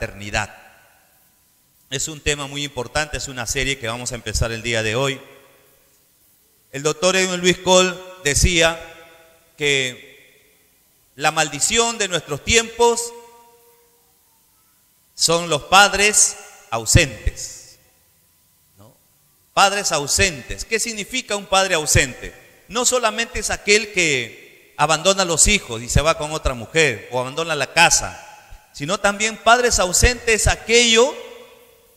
paternidad. Es un tema muy importante, es una serie que vamos a empezar el día de hoy. El doctor Edwin Luis Cole decía que la maldición de nuestros tiempos son los padres ausentes, ¿no? Padres ausentes. ¿Qué significa un padre ausente? No solamente es aquel que abandona a los hijos y se va con otra mujer o abandona la casa, sino también padres ausentes aquello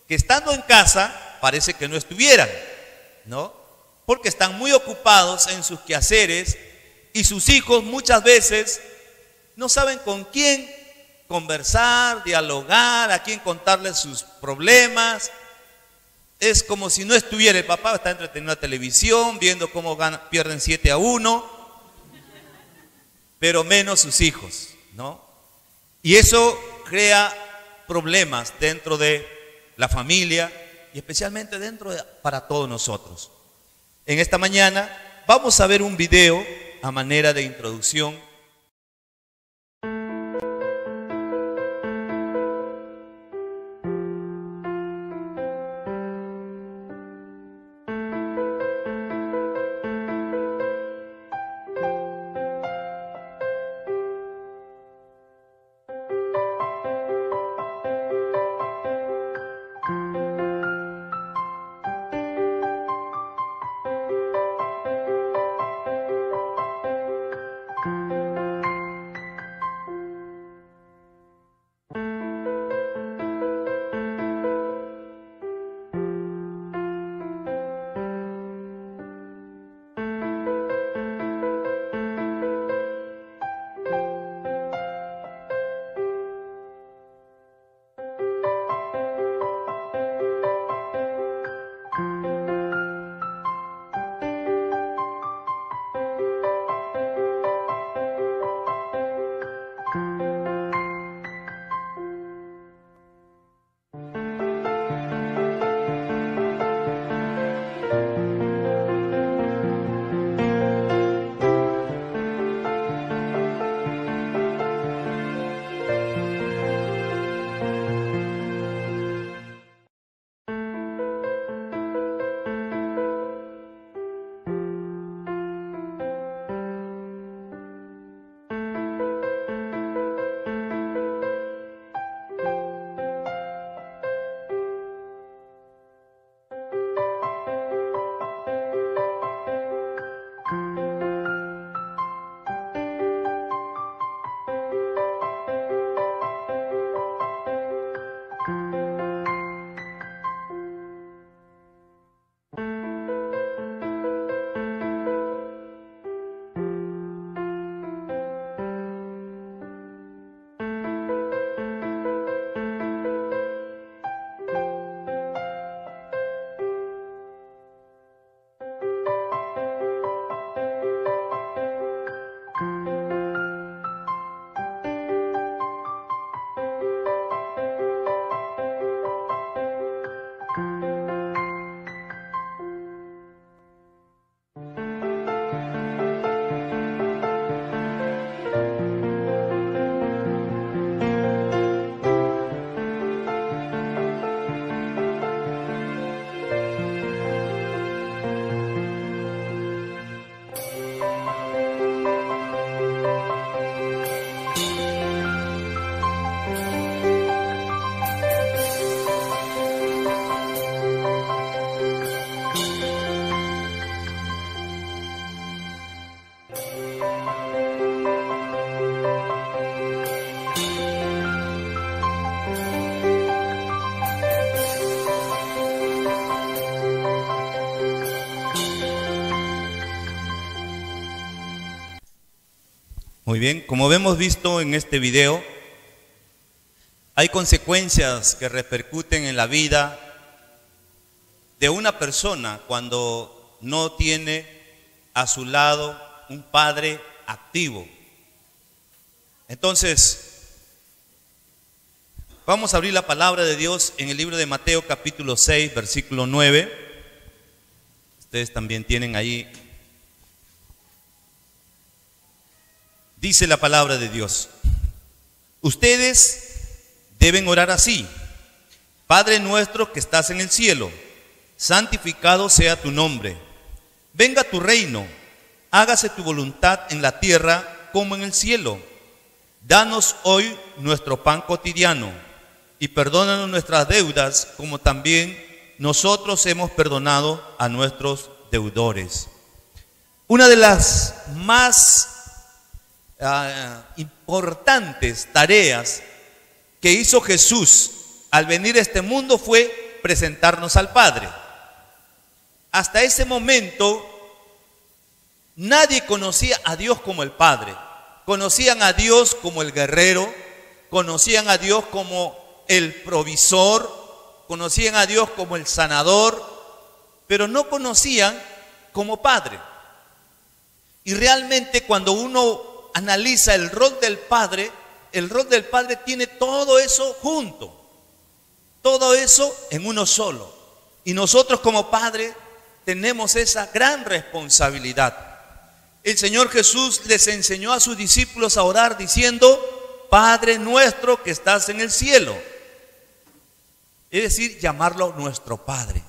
que estando en casa parece que no estuvieran, ¿no? Porque están muy ocupados en sus quehaceres y sus hijos muchas veces no saben con quién conversar, dialogar, a quién contarles sus problemas. Es como si no estuviera el papá, está entretenido en la televisión, viendo cómo pierden 7-1, pero menos sus hijos, ¿no? Y eso crea problemas dentro de la familia y especialmente para todos nosotros. En esta mañana vamos a ver un video a manera de introducción. Muy bien, como hemos visto en este video, hay consecuencias que repercuten en la vida de una persona cuando no tiene a su lado un padre activo. Entonces, vamos a abrir la palabra de Dios en el libro de Mateo capítulo 6, versículo 9. Ustedes también tienen ahí. Dice la palabra de Dios: ustedes deben orar así: Padre nuestro que estás en el cielo, santificado sea tu nombre. Venga tu reino, hágase tu voluntad en la tierra como en el cielo. Danos hoy nuestro pan cotidiano y perdónanos nuestras deudas como también nosotros hemos perdonado a nuestros deudores. Una de las más importantes tareas que hizo Jesús al venir a este mundo fue presentarnos al Padre. Hasta ese momento nadie conocía a Dios como el Padre. Conocían a Dios como el guerrero, conocían a Dios como el provisor, conocían a Dios como el sanador, pero no conocían como Padre. Y realmente cuando uno analiza el rol del Padre tiene todo eso junto, todo eso en uno solo. Y nosotros como Padre tenemos esa gran responsabilidad. El Señor Jesús les enseñó a sus discípulos a orar diciendo: Padre nuestro que estás en el cielo. Es decir, llamarlo nuestro Padre.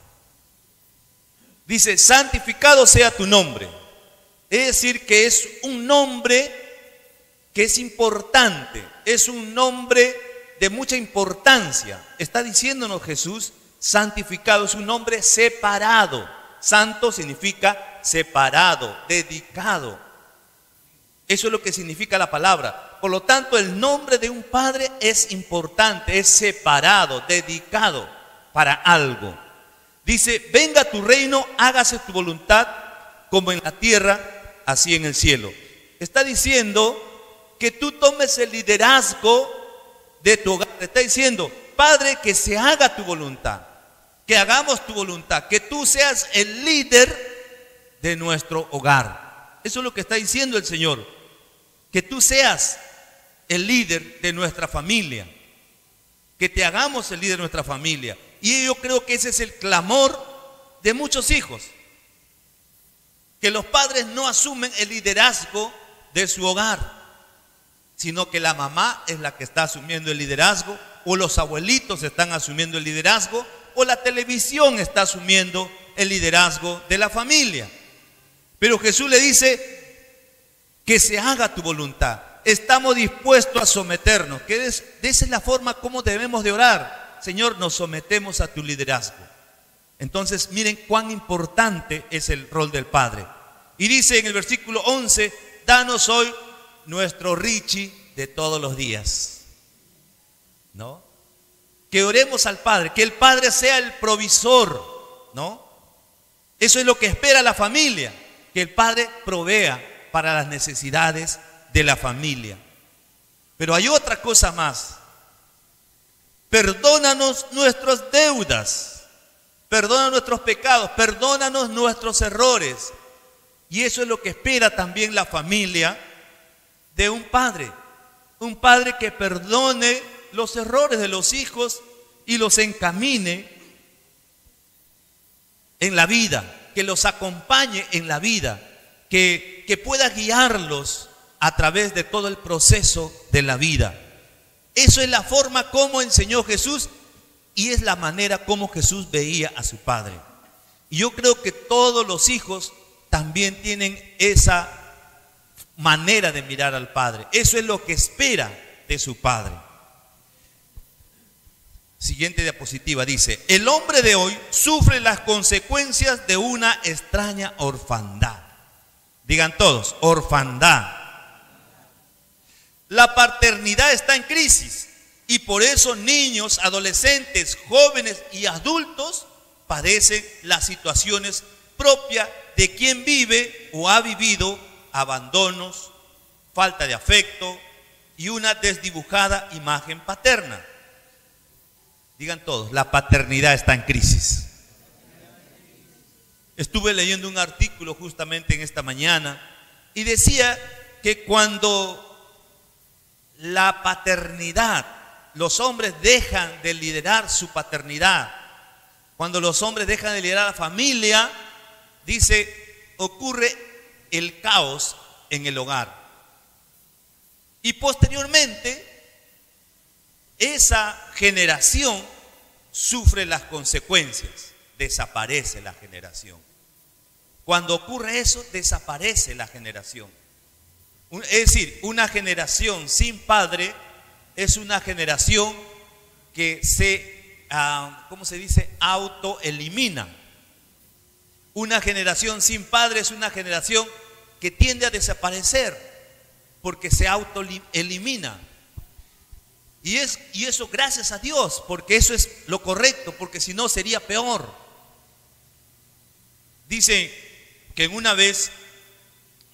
Dice: santificado sea tu nombre. Es decir, que es un nombre que es importante, es un nombre de mucha importancia. Está diciéndonos Jesús: santificado, es un nombre separado. Santo significa separado, dedicado. Eso es lo que significa la palabra. Por lo tanto, el nombre de un padre es importante, es separado, dedicado para algo. Dice: venga tu reino, hágase tu voluntad como en la tierra, así en el cielo. Está diciendo que tú tomes el liderazgo de tu hogar. Está diciendo: Padre, que se haga tu voluntad, que hagamos tu voluntad, que tú seas el líder de nuestro hogar. Eso es lo que está diciendo el Señor, que tú seas el líder de nuestra familia, que te hagamos el líder de nuestra familia. Y yo creo que ese es el clamor de muchos hijos, que los padres no asumen el liderazgo de su hogar, sino que la mamá es la que está asumiendo el liderazgo, o los abuelitos están asumiendo el liderazgo, o la televisión está asumiendo el liderazgo de la familia. Pero Jesús le dice: que se haga tu voluntad. Estamos dispuestos a someternos, que esa es la forma como debemos de orar. Señor, nos sometemos a tu liderazgo. Entonces miren cuán importante es el rol del Padre. Y dice en el versículo 11: danos hoy nuestro Richie de todos los días. ¿No? Que oremos al Padre, que el Padre sea el provisor, ¿no? Eso es lo que espera la familia, que el Padre provea para las necesidades de la familia. Pero hay otra cosa más: perdónanos nuestras deudas, perdona nuestros pecados, perdónanos nuestros errores. Y eso es lo que espera también la familia de un padre que perdone los errores de los hijos y los encamine en la vida, que los acompañe en la vida, que pueda guiarlos a través de todo el proceso de la vida. Eso es la forma como enseñó Jesús y es la manera como Jesús veía a su Padre. Y yo creo que todos los hijos también tienen esa manera de mirar al Padre. Eso es lo que espera de su Padre. Siguiente diapositiva dice: el hombre de hoy sufre las consecuencias de una extraña orfandad. Digan todos: orfandad. La paternidad está en crisis y por eso niños, adolescentes, jóvenes y adultos padecen las situaciones propias de quien vive o ha vivido abandonos, falta de afecto y una desdibujada imagen paterna. Digan todos: la paternidad está en crisis. Estuve leyendo un artículo justamente en esta mañana y decía que cuando la paternidad, los hombres dejan de liderar su paternidad, cuando los hombres dejan de liderar la familia, dice, ocurre el caos en el hogar. Y posteriormente esa generación sufre las consecuencias, desaparece la generación. Cuando ocurre eso, desaparece la generación. Es decir, una generación sin padre es una generación que se, ¿cómo se dice?, autoelimina. Una generación sin padre es una generación que tiende a desaparecer porque se autoelimina. Y eso gracias a Dios, porque eso es lo correcto, porque si no sería peor. Dice que una vez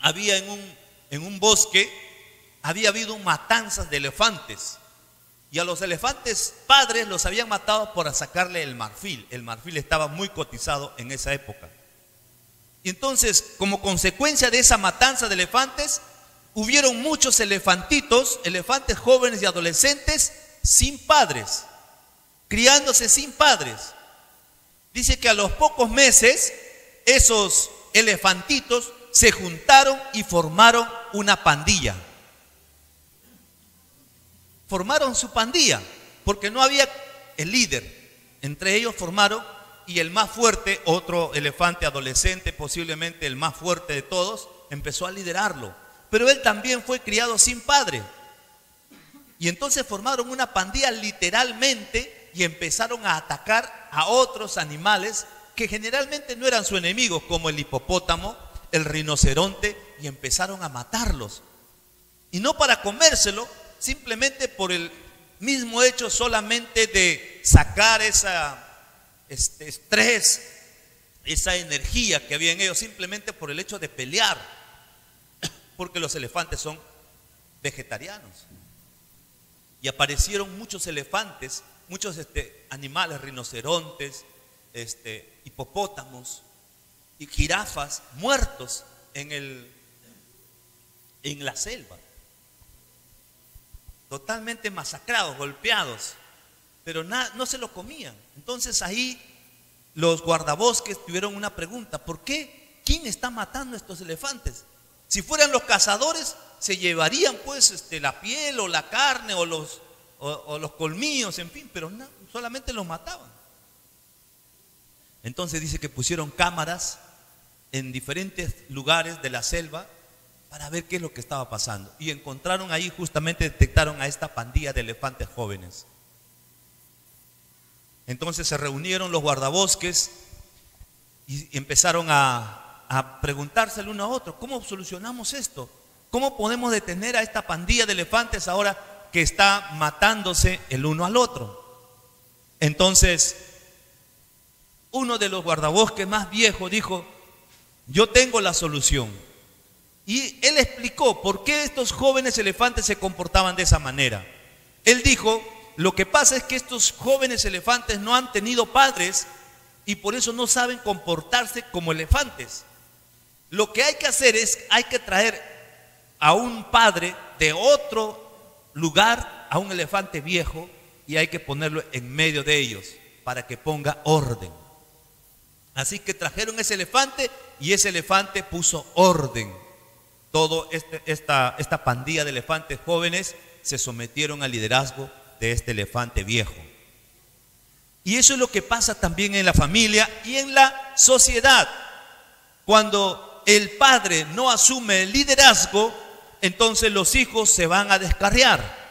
había en un bosque, había habido matanzas de elefantes. Y a los elefantes padres los habían matado por sacarle el marfil. El marfil estaba muy cotizado en esa época. Y entonces, como consecuencia de esa matanza de elefantes, hubieron muchos elefantitos, elefantes jóvenes y adolescentes, sin padres, criándose sin padres. Dice que a los pocos meses, esos elefantitos se juntaron y formaron una pandilla. Formaron su pandilla, porque no había el líder. Entre ellos formaron, y el más fuerte, otro elefante adolescente, posiblemente el más fuerte de todos, empezó a liderarlo. Pero él también fue criado sin padre. Y entonces formaron una pandilla literalmente y empezaron a atacar a otros animales que generalmente no eran sus enemigos, como el hipopótamo, el rinoceronte, y empezaron a matarlos. Y no para comérselo, simplemente por el mismo hecho solamente de sacar ese estrés, esa energía que había en ellos, simplemente por el hecho de pelear, porque los elefantes son vegetarianos. Y aparecieron muchos elefantes, muchos animales, rinocerontes, hipopótamos y jirafas muertos en la selva, totalmente masacrados, golpeados, pero no se lo comían. Entonces ahí los guardabosques tuvieron una pregunta: ¿por qué? ¿Quién está matando a estos elefantes? Si fueran los cazadores, se llevarían pues la piel o la carne o los colmillos, en fin, pero no, solamente los mataban. Entonces dice que pusieron cámaras en diferentes lugares de la selva para ver qué es lo que estaba pasando. Y encontraron ahí, justamente detectaron a esta pandilla de elefantes jóvenes. Entonces se reunieron los guardabosques y empezaron a preguntarse el uno a otro: ¿cómo solucionamos esto? ¿Cómo podemos detener a esta pandilla de elefantes ahora que está matándose el uno al otro? Entonces, uno de los guardabosques más viejos dijo: yo tengo la solución. Y él explicó por qué estos jóvenes elefantes se comportaban de esa manera. Él dijo: lo que pasa es que estos jóvenes elefantes no han tenido padres y por eso no saben comportarse como elefantes. Lo que hay que hacer es, hay que traer a un padre de otro lugar, a un elefante viejo, y hay que ponerlo en medio de ellos para que ponga orden. Así que trajeron ese elefante y ese elefante puso orden. Todo esta pandilla de elefantes jóvenes se sometieron al liderazgo de este elefante viejo. Y eso es lo que pasa también en la familia y en la sociedad. Cuando el padre no asume el liderazgo, entonces los hijos se van a descarriar.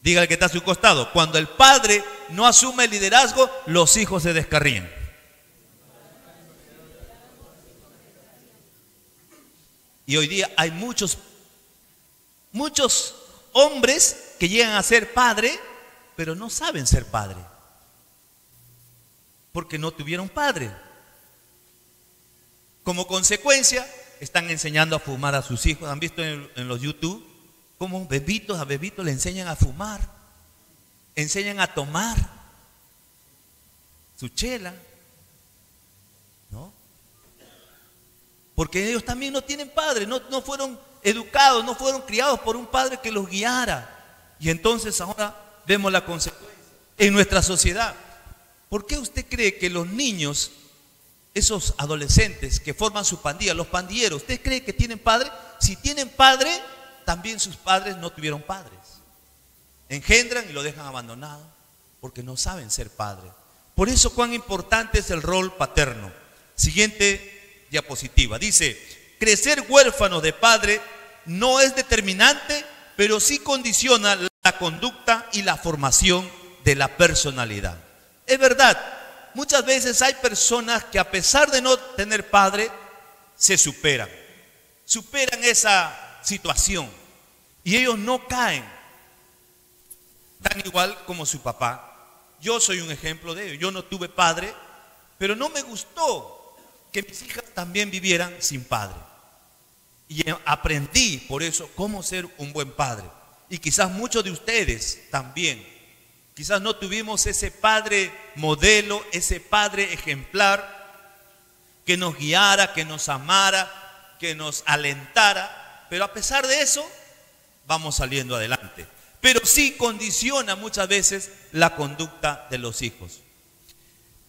Dígale que está a su costado: cuando el padre no asume el liderazgo, los hijos se descarrían. Y hoy día hay muchos hombres que llegan a ser padre, pero no saben ser padre, porque no tuvieron padre. Como consecuencia, están enseñando a fumar a sus hijos. ¿Han visto en los YouTube cómo a bebitos le enseñan a fumar? Enseñan a tomar su chela, ¿no? Porque ellos también no tienen padre, no fueron educados, no fueron criados por un padre que los guiara. Y entonces ahora vemos la consecuencia en nuestra sociedad. ¿Por qué usted cree que los niños, esos adolescentes que forman su pandilla, los pandilleros, usted cree que tienen padre? Si tienen padre, también sus padres no tuvieron padres. engendran y lo dejan abandonado porque no saben ser padres. Por eso cuán importante es el rol paterno. Siguiente diapositiva. Dice, crecer huérfano de padre no es determinante, pero sí condiciona la conducta y la formación de la personalidad. Es verdad, muchas veces hay personas que a pesar de no tener padre, se superan esa situación y ellos no caen tan igual como su papá. Yo soy un ejemplo de ello. Yo no tuve padre, pero no me gustó que mis hijas también vivieran sin padre. Y aprendí por eso cómo ser un buen padre. Y quizás muchos de ustedes también. Quizás no tuvimos ese padre modelo, ese padre ejemplar que nos guiara, que nos amara, que nos alentara. Pero a pesar de eso, vamos saliendo adelante. Pero sí condiciona muchas veces la conducta de los hijos.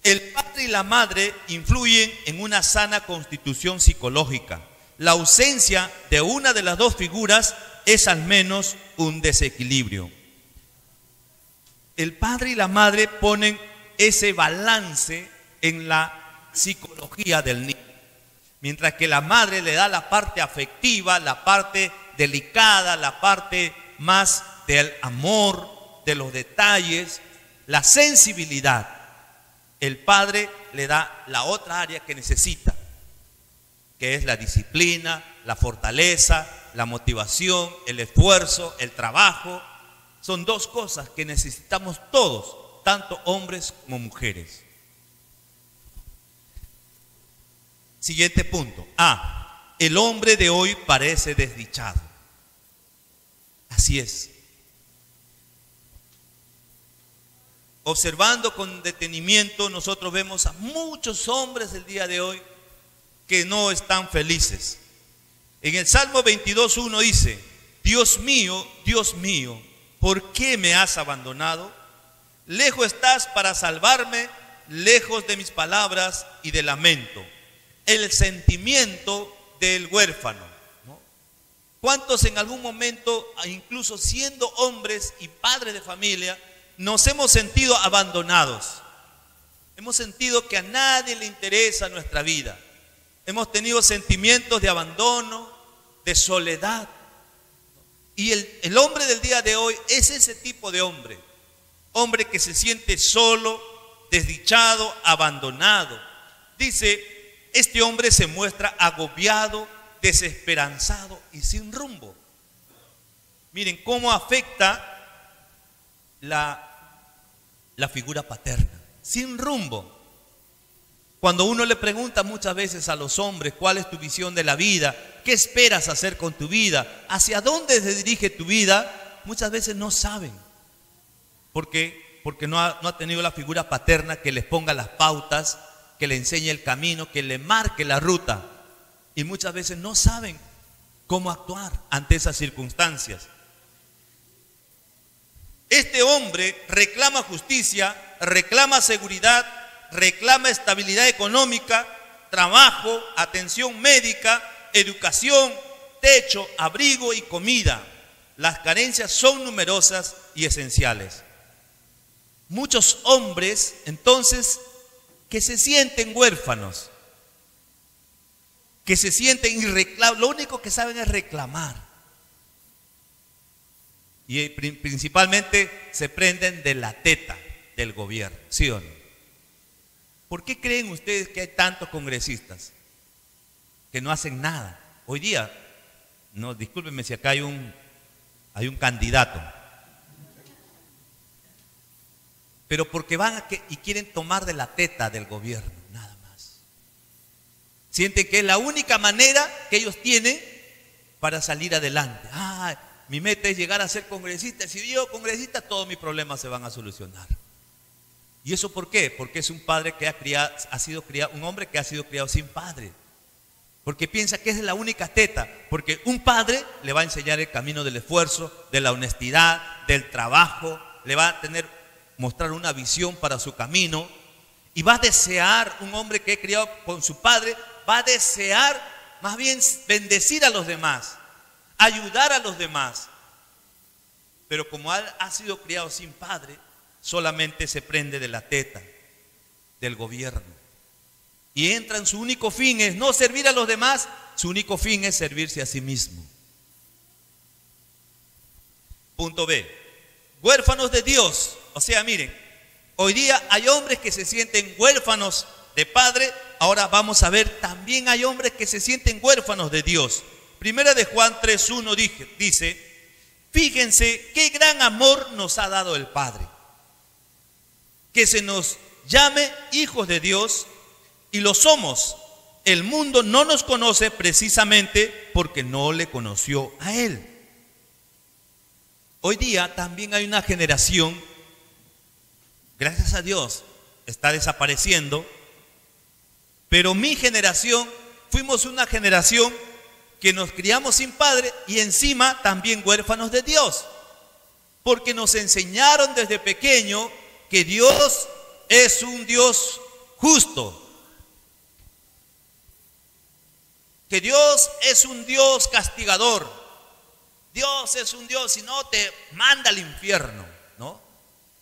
El padre y la madre influyen en una sana constitución psicológica. La ausencia de una de las dos figuras es al menos un desequilibrio. El padre y la madre ponen ese balance en la psicología del niño. Mientras que la madre le da la parte afectiva, la parte delicada, la parte más del amor, de los detalles, la sensibilidad. El padre le da la otra área que necesita, que es la disciplina, la fortaleza, la motivación, el esfuerzo, el trabajo. Son dos cosas que necesitamos todos, tanto hombres como mujeres. Siguiente punto. El hombre de hoy parece desdichado. Así es. Observando con detenimiento, nosotros vemos a muchos hombres el día de hoy que no están felices. En el Salmo 22:1 dice, Dios mío, ¿por qué me has abandonado? Lejos estás para salvarme, lejos de mis palabras y de lamento. El sentimiento del huérfano, ¿no? ¿Cuántos en algún momento, incluso siendo hombres y padres de familia, nos hemos sentido abandonados? Hemos sentido que a nadie le interesa nuestra vida. Hemos tenido sentimientos de abandono, de soledad. Y el hombre del día de hoy es ese tipo de hombre. Hombre que se siente solo, desdichado, abandonado. Dice, este hombre se muestra agobiado, desesperanzado y sin rumbo. Miren cómo afecta la figura paterna, sin rumbo. Cuando uno le pregunta muchas veces a los hombres cuál es tu visión de la vida, qué esperas hacer con tu vida, hacia dónde se dirige tu vida, muchas veces no saben. ¿Por qué? Porque no ha tenido la figura paterna que les ponga las pautas, que le enseñe el camino, que le marque la ruta. Y muchas veces no saben cómo actuar ante esas circunstancias. Este hombre reclama justicia, reclama seguridad, reclama estabilidad económica, trabajo, atención médica, educación, techo, abrigo y comida. Las carencias son numerosas y esenciales. Muchos hombres, entonces, que se sienten huérfanos, que se sienten y reclaman, lo único que saben es reclamar. Y principalmente se prenden de la teta del gobierno, ¿sí o no? ¿Por qué creen ustedes que hay tantos congresistas que no hacen nada? Hoy día, no, discúlpenme si acá hay un candidato, pero porque van y quieren tomar de la teta del gobierno, nada más. Sienten que es la única manera que ellos tienen para salir adelante. Mi meta es llegar a ser congresista. Si yo congresista, todos mis problemas se van a solucionar. ¿Y eso por qué? Porque es un padre que un hombre que ha sido criado sin padre. Porque piensa que es la única teta. Porque un padre le va a enseñar el camino del esfuerzo, de la honestidad, del trabajo. Le va a mostrar una visión para su camino. Y va a desear, un hombre que es criado con su padre, va a desear más bien bendecir a los demás, ayudar a los demás. pero como ha sido criado sin padre, solamente se prende de la teta del gobierno. Y entra en su único fin es no servir a los demás, su único fin es servirse a sí mismo. Punto B. Huérfanos de Dios. O sea, miren, hoy día hay hombres que se sienten huérfanos de padre. Ahora vamos a ver, también hay hombres que se sienten huérfanos de Dios. Primera de Juan 3:1 dice, fíjense qué gran amor nos ha dado el Padre, que se nos llame hijos de Dios, y lo somos. El mundo no nos conoce precisamente porque no le conoció a Él. Hoy día también hay una generación, gracias a Dios, está desapareciendo, pero mi generación, fuimos una generación que nos criamos sin padre y encima también huérfanos de Dios, porque nos enseñaron desde pequeño que Dios es un Dios justo, que Dios es un Dios castigador, Dios es un Dios, si no te manda al infierno, ¿no?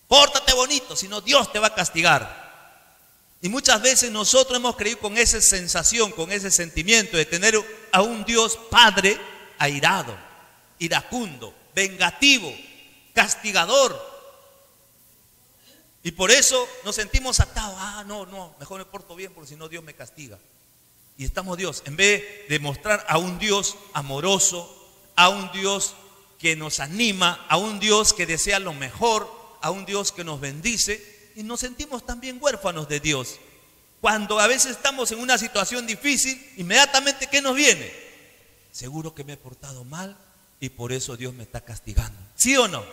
Pórtate bonito, si no Dios te va a castigar. Y muchas veces nosotros hemos creído con esa sensación, con ese sentimiento de tener a un Dios Padre airado, iracundo, vengativo, castigador. Y por eso nos sentimos atados. No, mejor me porto bien porque si no Dios me castiga. Y estamos Dios, en vez de mostrar a un Dios amoroso, a un Dios que nos anima, a un Dios que desea lo mejor, a un Dios que nos bendice. Y nos sentimos también huérfanos de Dios. Cuando a veces estamos en una situación difícil, inmediatamente ¿qué nos viene? Seguro que me he portado mal y por eso Dios me está castigando. ¿Sí o no?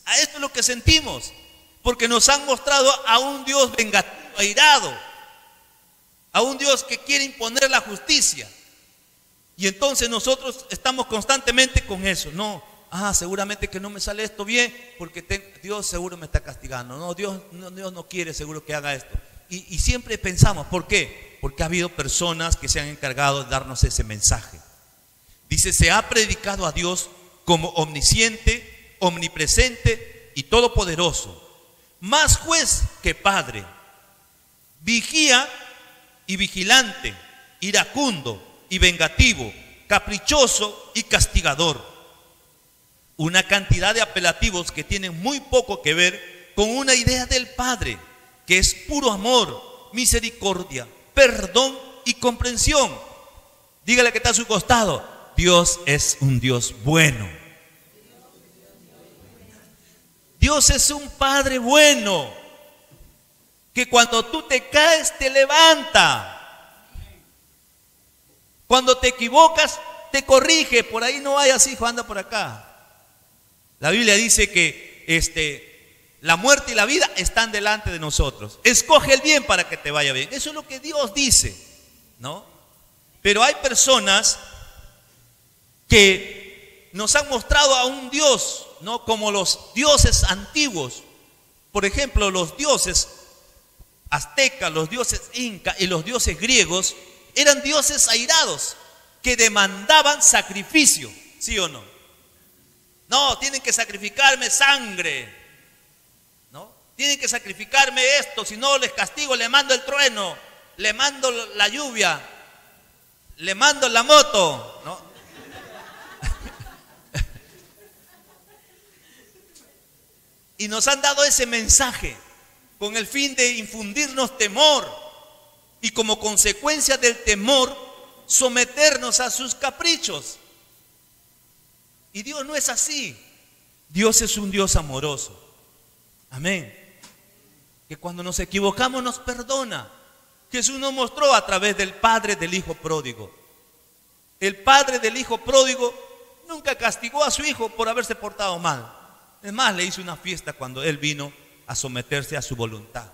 A esto es lo que sentimos, porque nos han mostrado a un Dios vengativo, airado, a un Dios que quiere imponer la justicia. Y entonces nosotros estamos constantemente con eso. No, seguramente que no me sale esto bien porque Dios seguro me está castigando. No, Dios no quiere seguro que haga esto. Y siempre pensamos, ¿por qué? Porque ha habido personas que se han encargado de darnos ese mensaje. Dice, se ha predicado a Dios como omnisciente, omnipresente y todopoderoso, más juez que padre, vigía y vigilante, iracundo y vengativo, caprichoso y castigador. Una cantidad de apelativos que tienen muy poco que ver con una idea del Padre, que es puro amor, misericordia, perdón y comprensión. Dígale que está a su costado, Dios es un Dios bueno. Dios es un Padre bueno, que cuando tú te caes te levanta. Cuando te equivocas te corrige. Por ahí no vayas, hijo, anda por acá. La Biblia dice que la muerte y la vida están delante de nosotros. Escoge el bien para que te vaya bien. Eso es lo que Dios dice, ¿no? Pero hay personas que nos han mostrado a un Dios, ¿no? Como los dioses antiguos. Por ejemplo, los dioses aztecas, los dioses incas y los dioses griegos eran dioses airados que demandaban sacrificio, ¿sí o no? No, tienen que sacrificarme sangre, ¿no? Tienen que sacrificarme esto, si no les castigo, le mando el trueno, le mando la lluvia, le mando la moto, ¿no? Y nos han dado ese mensaje con el fin de infundirnos temor y como consecuencia del temor someternos a sus caprichos. Y Dios no es así. Dios es un Dios amoroso. Amén. Que cuando nos equivocamos nos perdona. Jesús nos mostró a través del padre del hijo pródigo. El padre del hijo pródigo nunca castigó a su hijo por haberse portado mal. Es más, le hizo una fiesta cuando él vino a someterse a su voluntad.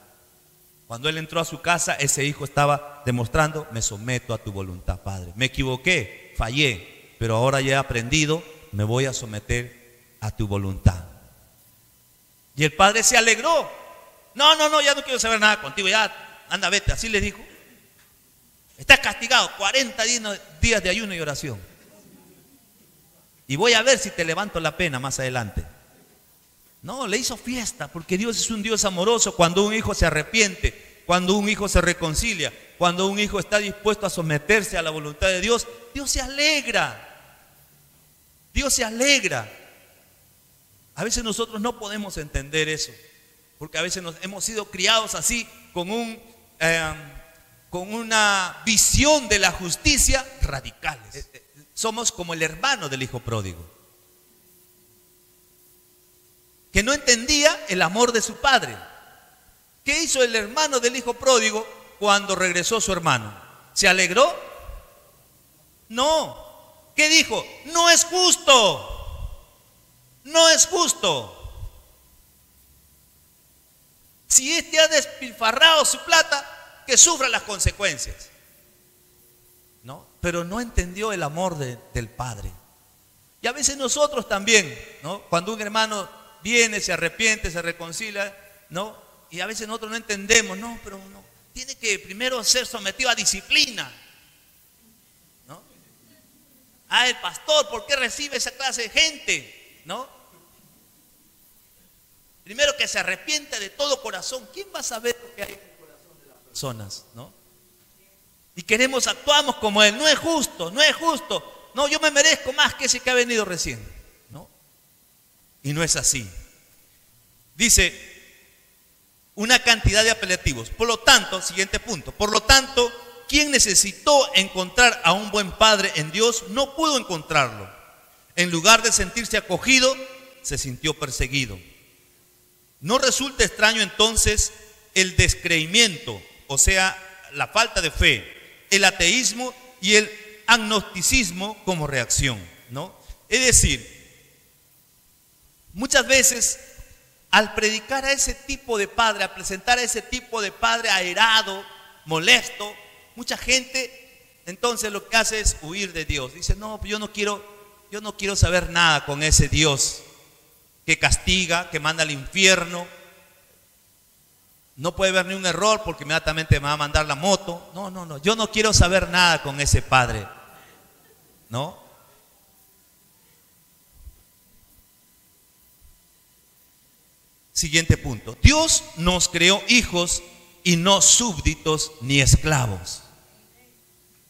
Cuando él entró a su casa, ese hijo estaba demostrando, me someto a tu voluntad, Padre. Me equivoqué, fallé, pero ahora ya he aprendido, me voy a someter a tu voluntad. Y el padre se alegró. No, ya no quiero saber nada contigo, ya anda, vete, así le dijo. Estás castigado, 40 días de ayuno y oración. y voy a ver si te levanto la pena más adelante. No, le hizo fiesta, porque Dios es un Dios amoroso. Cuando un hijo se arrepiente, cuando un hijo se reconcilia, cuando un hijo está dispuesto a someterse a la voluntad de Dios, Dios se alegra. Dios se alegra. A veces nosotros no podemos entender eso, porque a veces hemos sido criados así, con una visión de la justicia radicales. Somos como el hermano del hijo pródigo, que no entendía el amor de su padre. ¿Qué hizo el hermano del hijo pródigo cuando regresó su hermano? ¿Se alegró? No. ¿Qué dijo? No es justo. No es justo. Si este ha despilfarrado su plata, que sufra las consecuencias. ¿No? Pero no entendió el amor del padre. Y a veces nosotros también, ¿no? Cuando un hermano viene, se arrepiente, se reconcilia, ¿no? Y a veces nosotros no entendemos, no, pero no, tiene que primero ser sometido a disciplina, ¿no? Ah, el pastor, ¿por qué recibe esa clase de gente? ¿No? Primero que se arrepiente de todo corazón. ¿Quién va a saber lo que hay en el corazón de las personas? ¿No? Y actuamos como él. No es justo, no es justo. No, yo me merezco más que ese que ha venido recién, ¿no? Y no es así. Dice una cantidad de apelativos. Por lo tanto, siguiente punto. Por lo tanto, quien necesitó encontrar a un buen padre en Dios no pudo encontrarlo. En lugar de sentirse acogido, se sintió perseguido. No resulta extraño entonces el descreimiento, o sea, la falta de fe, el ateísmo y el agnosticismo como reacción, ¿no? Es decir, muchas veces al predicar a ese tipo de padre, a presentar a ese tipo de padre airado, molesto, mucha gente entonces lo que hace es huir de Dios. Dice, no, yo no quiero saber nada con ese Dios que castiga, que manda al infierno. No puede haber ni un error porque inmediatamente me va a mandar la moto. No, yo no quiero saber nada con ese padre, ¿no? Siguiente punto. Dios nos creó hijos y no súbditos ni esclavos.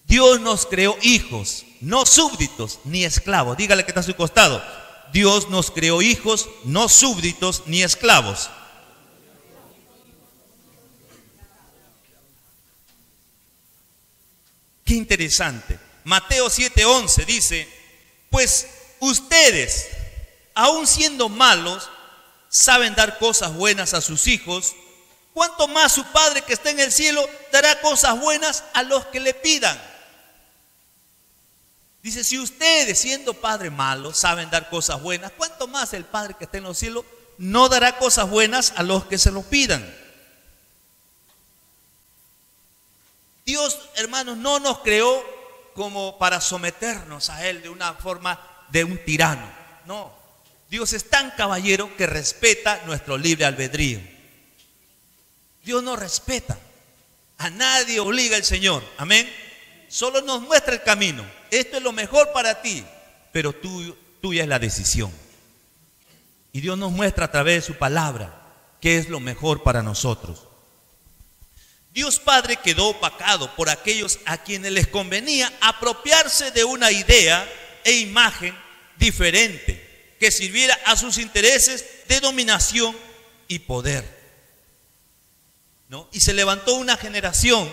Dios nos creó hijos, no súbditos ni esclavos. Dígale que está a su costado. Dios nos creó hijos, no súbditos ni esclavos. Qué interesante. Mateo 7:11 dice, pues ustedes, aun siendo malos, saben dar cosas buenas a sus hijos. ¿Cuánto más su Padre que está en el cielo dará cosas buenas a los que le pidan? Dice, si ustedes, siendo padres malos, saben dar cosas buenas, ¿cuánto más el Padre que está en los cielos no dará cosas buenas a los que se lo pidan? Dios, hermanos, no nos creó como para someternos a Él de una forma de un tirano. No, Dios es tan caballero que respeta nuestro libre albedrío. Dios nos respeta. A nadie obliga el Señor. Amén. Solo nos muestra el camino. Esto es lo mejor para ti, pero tuya es la decisión. Y Dios nos muestra a través de su palabra qué es lo mejor para nosotros. Dios Padre quedó opacado por aquellos a quienes les convenía apropiarse de una idea e imagen diferente que sirviera a sus intereses de dominación y poder, ¿no? Y se levantó una generación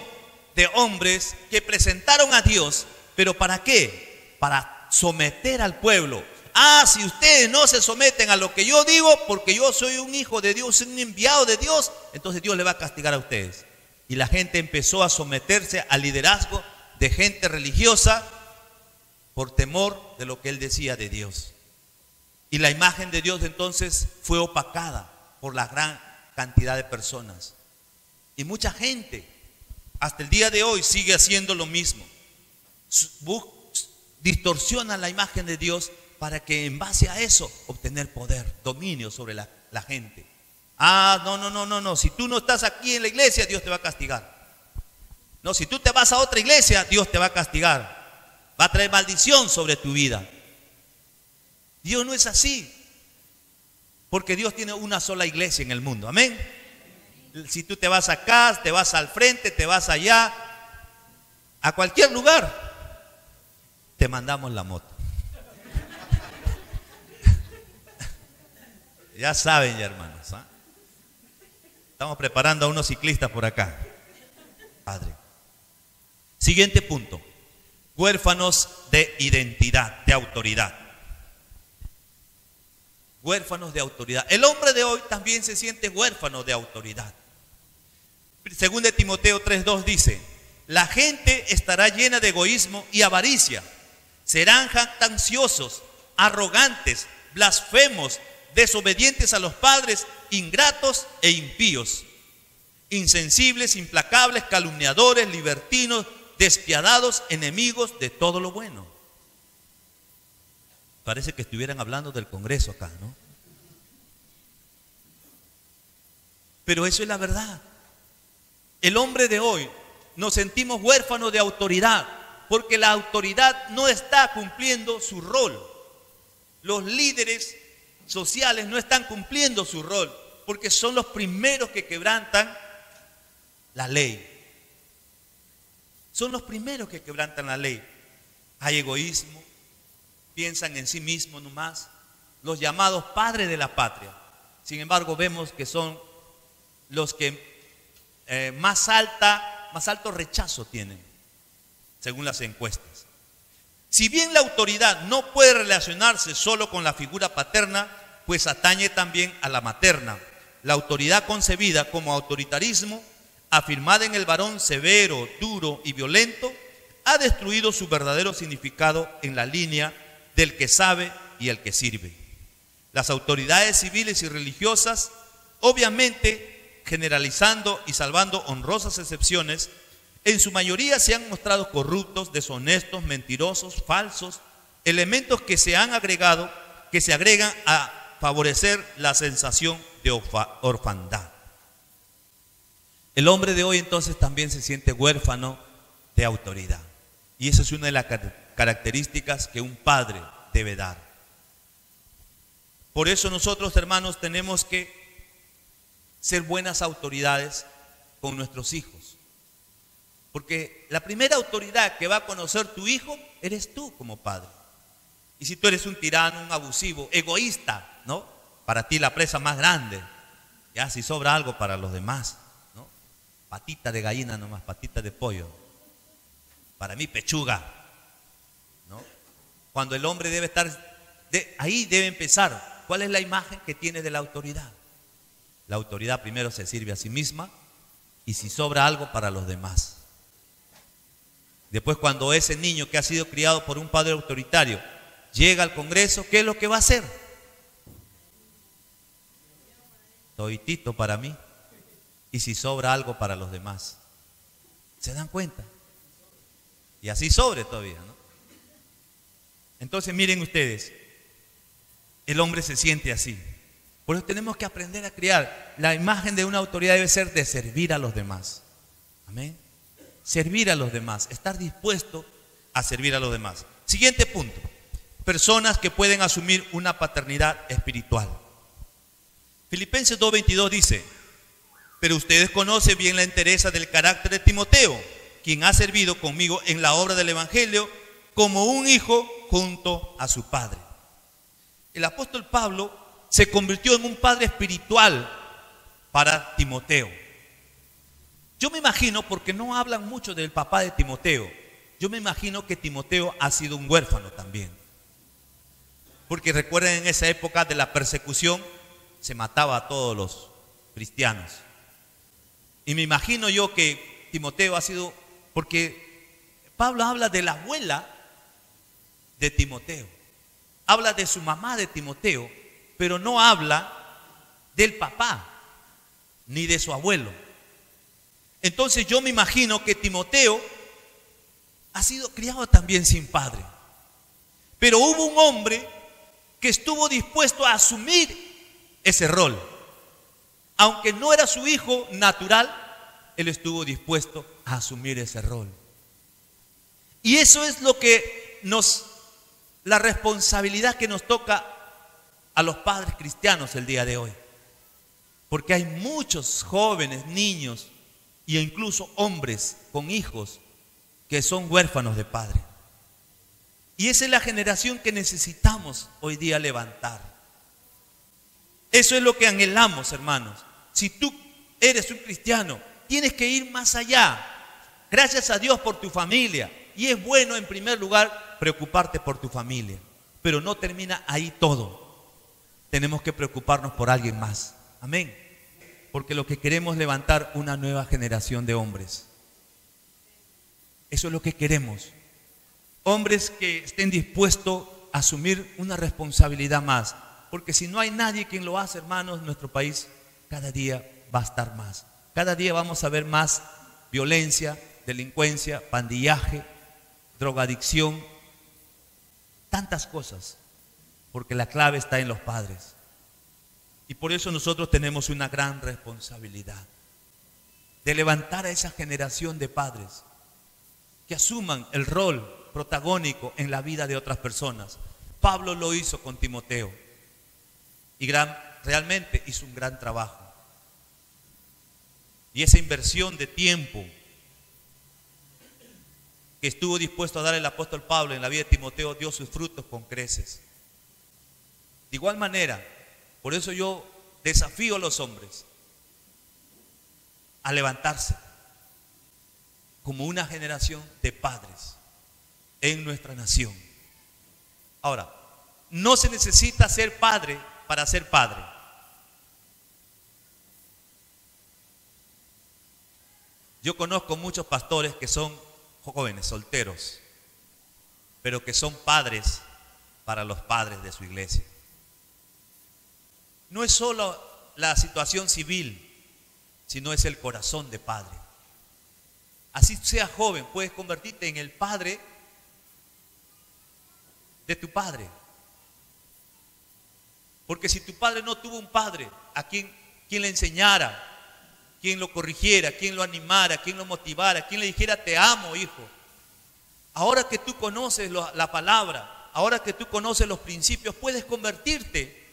de hombres que presentaron a Dios, pero ¿para qué? Para someter al pueblo. Ah, si ustedes no se someten a lo que yo digo, porque yo soy un hijo de Dios, un enviado de Dios, entonces Dios le va a castigar a ustedes. Y la gente empezó a someterse al liderazgo de gente religiosa por temor de lo que él decía de Dios. Y la imagen de Dios entonces fue opacada por la gran cantidad de personas. Y mucha gente hasta el día de hoy sigue haciendo lo mismo. Distorsiona la imagen de Dios para que en base a eso obtener poder, dominio sobre la gente. Ah, no. Si tú no estás aquí en la iglesia, Dios te va a castigar. No, si tú te vas a otra iglesia, Dios te va a castigar. Va a traer maldición sobre tu vida. Dios no es así, porque Dios tiene una sola iglesia en el mundo, amén. Si tú te vas acá, te vas al frente, te vas allá, a cualquier lugar, te mandamos la moto. Ya saben, ya hermanos, ¿eh? Estamos preparando a unos ciclistas por acá. Padre. Siguiente punto. Huérfanos de identidad, de autoridad. Huérfanos de autoridad. El hombre de hoy también se siente huérfano de autoridad. Según de Timoteo 3:2 dice: la gente estará llena de egoísmo y avaricia. Serán jactanciosos, arrogantes, blasfemos, desobedientes a los padres, ingratos e impíos, insensibles, implacables, calumniadores, libertinos, despiadados, enemigos de todo lo bueno. Parece que estuvieran hablando del Congreso acá, ¿no? Pero eso es la verdad. El hombre de hoy nos sentimos huérfanos de autoridad, porque la autoridad no está cumpliendo su rol. Los líderes sociales no están cumpliendo su rol, porque son los primeros que quebrantan la ley. Son los primeros que quebrantan la ley. Hay egoísmo, piensan en sí mismos nomás, los llamados padres de la patria. Sin embargo, vemos que son los que más alto rechazo tienen, según las encuestas. Si bien la autoridad no puede relacionarse solo con la figura paterna, pues atañe también a la materna. La autoridad concebida como autoritarismo, afirmada en el varón severo, duro y violento, ha destruido su verdadero significado en la línea del que sabe y el que sirve. Las autoridades civiles y religiosas, obviamente generalizando y salvando honrosas excepciones, en su mayoría se han mostrado corruptos, deshonestos, mentirosos, falsos, elementos que se agregan a favorecer la sensación de orfandad. El hombre de hoy entonces también se siente huérfano de autoridad. Y esa es una de las características que un padre debe dar. Por eso nosotros, hermanos, tenemos que ser buenas autoridades con nuestros hijos. Porque la primera autoridad que va a conocer tu hijo eres tú como padre. Y si tú eres un tirano, un abusivo, egoísta, ¿no? Para ti la presa más grande. Ya si sobra algo para los demás, ¿no? Patita de gallina nomás, patita de pollo. Para mí pechuga, ¿no? Cuando el hombre debe estar, ahí debe empezar. ¿Cuál es la imagen que tiene de la autoridad? La autoridad primero se sirve a sí misma y si sobra algo para los demás. Después, cuando ese niño que ha sido criado por un padre autoritario llega al Congreso, ¿qué es lo que va a hacer? Toditito para mí y si sobra algo para los demás. ¿Se dan cuenta? Y así sobre todavía, ¿no? Entonces miren ustedes, el hombre se siente así. Por eso tenemos que aprender a criar. La imagen de una autoridad debe ser de servir a los demás. Amén. Servir a los demás, estar dispuesto a servir a los demás. Siguiente punto. Personas que pueden asumir una paternidad espiritual. Filipenses 2:22 dice: pero ustedes conocen bien la entereza del carácter de Timoteo, quien ha servido conmigo en la obra del Evangelio como un hijo junto a su padre. El apóstol Pablo se convirtió en un padre espiritual para Timoteo. Yo me imagino, porque no hablan mucho del papá de Timoteo, yo me imagino que Timoteo ha sido un huérfano también. Porque recuerden, en esa época de la persecución se mataba a todos los cristianos. Y me imagino yo que Timoteo ha sido, porque Pablo habla de la abuela de Timoteo, habla de su mamá de Timoteo, pero no habla del papá ni de su abuelo. Entonces yo me imagino que Timoteo ha sido criado también sin padre. Pero hubo un hombre que estuvo dispuesto a asumir ese rol. Aunque no era su hijo natural, él estuvo dispuesto a asumir ese rol. Y eso es lo que la responsabilidad que nos toca a los padres cristianos el día de hoy. Porque hay muchos jóvenes, niños e incluso hombres con hijos que son huérfanos de padre. Y esa es la generación que necesitamos hoy día levantar. Eso es lo que anhelamos, hermanos. Si tú eres un cristiano, tienes que ir más allá. Gracias a Dios por tu familia. Y es bueno, en primer lugar, preocuparte por tu familia. Pero no termina ahí todo. Tenemos que preocuparnos por alguien más. Amén. Porque lo que queremos es levantar una nueva generación de hombres. Eso es lo que queremos. Hombres que estén dispuestos a asumir una responsabilidad más. Porque si no hay nadie quien lo hace, hermanos, nuestro país cada día va a estar más. Cada día vamos a ver más violencia, delincuencia, pandillaje, drogadicción, tantas cosas. Porque la clave está en los padres. Y por eso nosotros tenemos una gran responsabilidad de levantar a esa generación de padres que asuman el rol protagónico en la vida de otras personas. Pablo lo hizo con Timoteo y realmente hizo un gran trabajo. Y esa inversión de tiempo que estuvo dispuesto a dar el apóstol Pablo en la vida de Timoteo dio sus frutos con creces. De igual manera, por eso yo desafío a los hombres a levantarse como una generación de padres en nuestra nación. Ahora, no se necesita ser padre para ser padre. Yo conozco muchos pastores que son jóvenes, solteros, pero que son padres para los padres de su iglesia. No es solo la situación civil, sino es el corazón de padre. Así seas joven, puedes convertirte en el padre de tu padre. Porque si tu padre no tuvo un padre a quien le enseñara, quien lo corrigiera, quien lo animara, quien lo motivara, quien le dijera te amo, hijo. Ahora que tú conoces la palabra, ahora que tú conoces los principios, puedes convertirte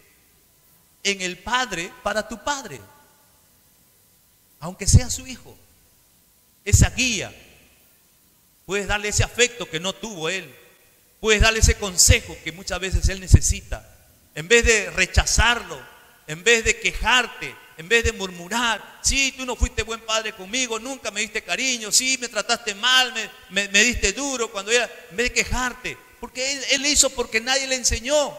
en el padre para tu padre, aunque sea su hijo. Esa guía, puedes darle ese afecto que no tuvo él, puedes darle ese consejo que muchas veces él necesita. En vez de rechazarlo, en vez de quejarte, en vez de murmurar, sí, tú no fuiste buen padre conmigo, nunca me diste cariño, sí, me trataste mal, me diste duro cuando era, en vez de quejarte, porque él hizo porque nadie le enseñó,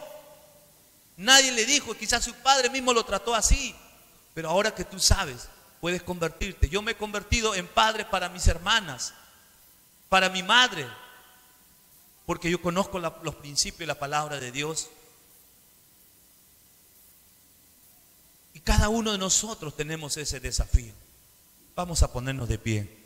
nadie le dijo, quizás su padre mismo lo trató así, pero ahora que tú sabes, puedes convertirte. Yo me he convertido en padre para mis hermanas, para mi madre, porque yo conozco los principios y la palabra de Dios. Y cada uno de nosotros tenemos ese desafío. Vamos a ponernos de pie.